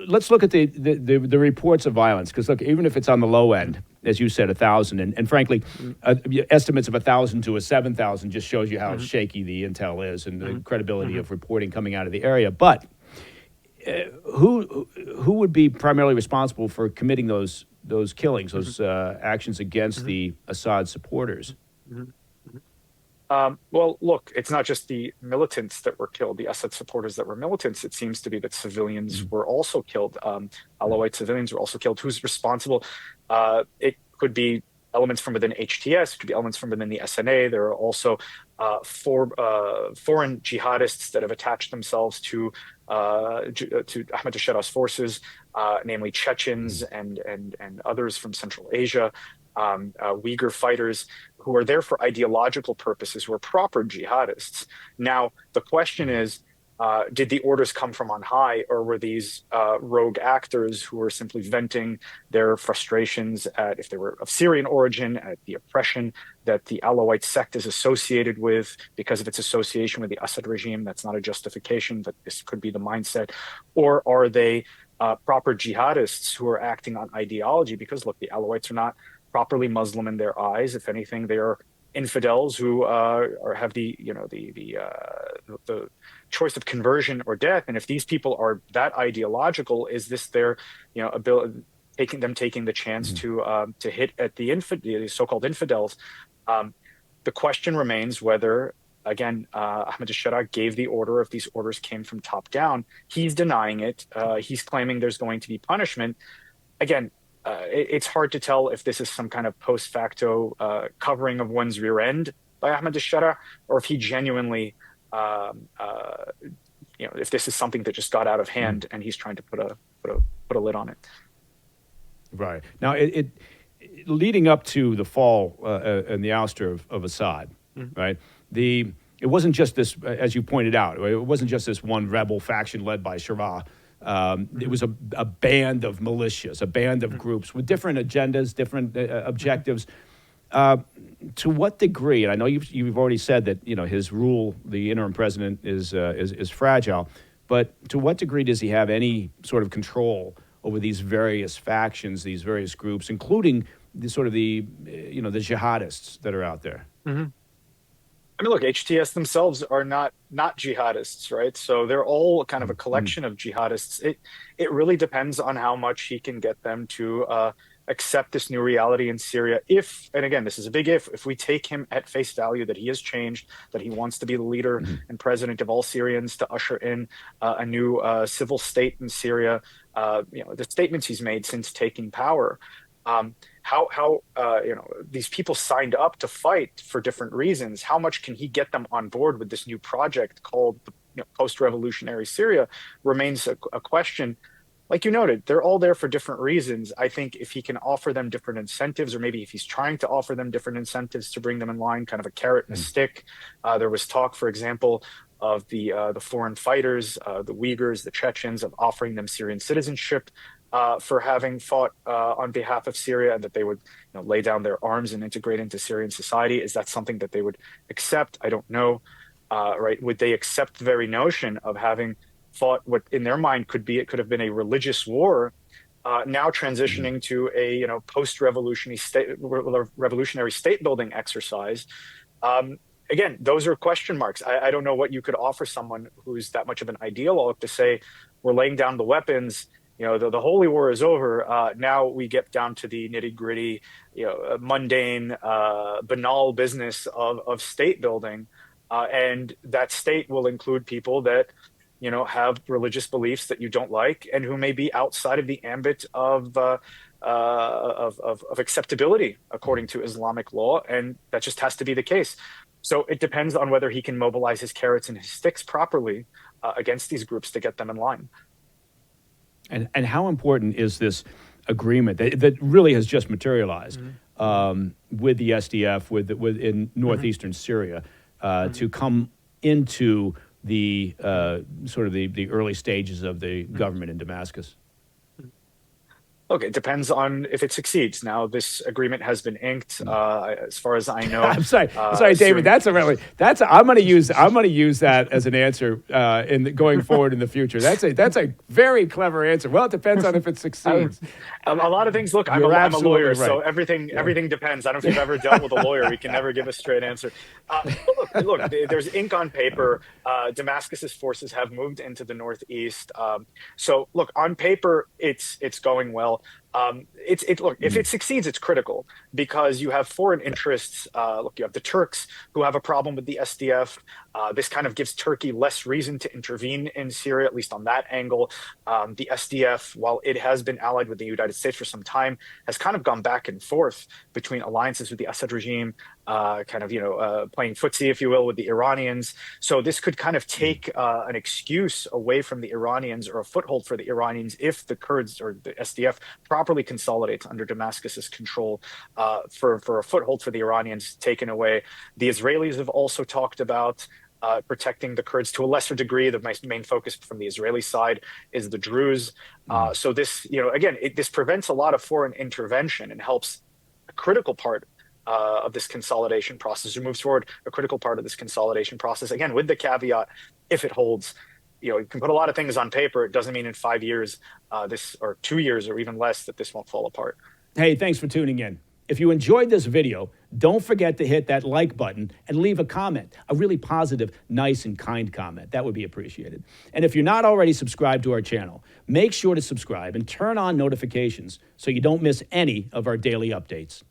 let's look at the reports of violence, because look, even if it's on the low end, as you said, 1,000, and frankly, estimates of 1,000 to 7,000 just shows you how shaky the intel is and the credibility of reporting coming out of the area. But who would be primarily responsible for committing those killings, those actions against the Assad supporters? Well, look, it's not just the militants that were killed, the Assad supporters that were militants. It seems to be that civilians were also killed. Alawite civilians were also killed. Who's responsible? It could be elements from within HTS, it could be elements from within the SNA. There are also foreign jihadists that have attached themselves to Ahmadinejad's forces, namely Chechens and others from Central Asia. Uyghur fighters who are there for ideological purposes, who are proper jihadists. Now, the question is, did the orders come from on high, or were these rogue actors who were simply venting their frustrations at, if they were of Syrian origin, at the oppression that the Alawite sect is associated with because of its association with the Assad regime? That's not a justification, but this could be the mindset. Or are they proper jihadists who are acting on ideology? Because, look, the Alawites are not properly Muslim in their eyes. If anything, they are infidels who have the choice of conversion or death. And if these people are that ideological, is this their ability, taking the chance to hit at the so-called infidels? The question remains whether, again, Ahmadinejad gave the order, if these orders came from top down. He's denying it. He's claiming there's going to be punishment. Again, it's hard to tell if this is some kind of post facto covering of one's rear end by Ahmadinejad, or if he genuinely, if this is something that just got out of hand and he's trying to put a lid on it. Right. Now, it leading up to the fall and the ouster of Assad, right? It wasn't just this, as you pointed out, it wasn't just this one rebel faction led by Shara. It was a band of militias, a band of groups with different agendas, different objectives. To what degree? And I know you've already said that his rule, the interim president, is fragile. But to what degree does he have any sort of control over these various factions, these various groups, including the jihadists that are out there? I mean, look, HTS themselves are not jihadists, right? So they're all kind of a collection of jihadists. It really depends on how much he can get them to accept this new reality in Syria. If, and again, this is a big if we take him at face value that he has changed, that he wants to be the leader and president of all Syrians, to usher in a new civil state in Syria, the statements he's made since taking power, how these people signed up to fight for different reasons. How much can he get them on board with this new project called post-revolutionary Syria remains a question. Like you noted, they're all there for different reasons. I think if he can offer them different incentives, or maybe if he's trying to offer them different incentives to bring them in line, kind of a carrot and a stick. There was talk, for example, of the foreign fighters, the Uyghurs, the Chechens, of offering them Syrian citizenship for having fought on behalf of Syria, and that they would lay down their arms and integrate into Syrian society. Is that something that they would accept? I don't know. Right? Would they accept the very notion of having fought what in their mind could have been a religious war, now transitioning to a post-revolutionary state building exercise? Again, those are question marks. I don't know what you could offer someone who's that much of an ideologue to say, we're laying down the weapons. The holy war is over. Now we get down to the nitty gritty, mundane, banal business of state building, and that state will include people that have religious beliefs that you don't like, and who may be outside of the ambit of acceptability according to Islamic law, and that just has to be the case. So it depends on whether he can mobilize his carrots and his sticks properly against these groups to get them in line. And how important is this agreement that really has just materialized with the SDF, in northeastern Syria, to come into the sort of the early stages of the government in Damascus? Look, it depends on if it succeeds. Now, this agreement has been inked, as far as I know. I'm sorry, David. Soon. I'm gonna use that as an answer going forward in the future. That's a very clever answer. Well, it depends on if it Uh, succeeds. a lot of things. Look, You're I'm a absolutely lawyer, right. so everything Yeah. everything depends. I don't know if you've ever dealt with a lawyer. We can never give a straight answer. Look. There's ink on paper. Damascus's forces have moved into the northeast. So look, on paper, it's going well. Look, if Mm, it succeeds, it's critical because you have foreign interests. Look, you have the Turks who have a problem with the SDF. This kind of gives Turkey less reason to intervene in Syria, at least on that angle. The SDF, while it has been allied with the United States for some time, has kind of gone back and forth between alliances with the Assad regime, playing footsie, if you will, with the Iranians. So this could kind of mm, take an excuse away from the Iranians or a foothold for the Iranians if the Kurds or the SDF properly consolidates under Damascus's control, for a foothold for the Iranians taken away. The Israelis have also talked about protecting the Kurds to a lesser degree. The main focus from the Israeli side is the Druze. mm. So this, again, this prevents a lot of foreign intervention and helps a critical part of this consolidation process, or moves forward a critical part of this consolidation process. Again, with the caveat, if it holds, you can put a lot of things on paper. It doesn't mean in 5 years, or 2 years, or even less, that this won't fall apart. Hey, thanks for tuning in. If you enjoyed this video, don't forget to hit that like button and leave a comment, a really positive, nice, and kind comment. That would be appreciated. And if you're not already subscribed to our channel, make sure to subscribe and turn on notifications so you don't miss any of our daily updates.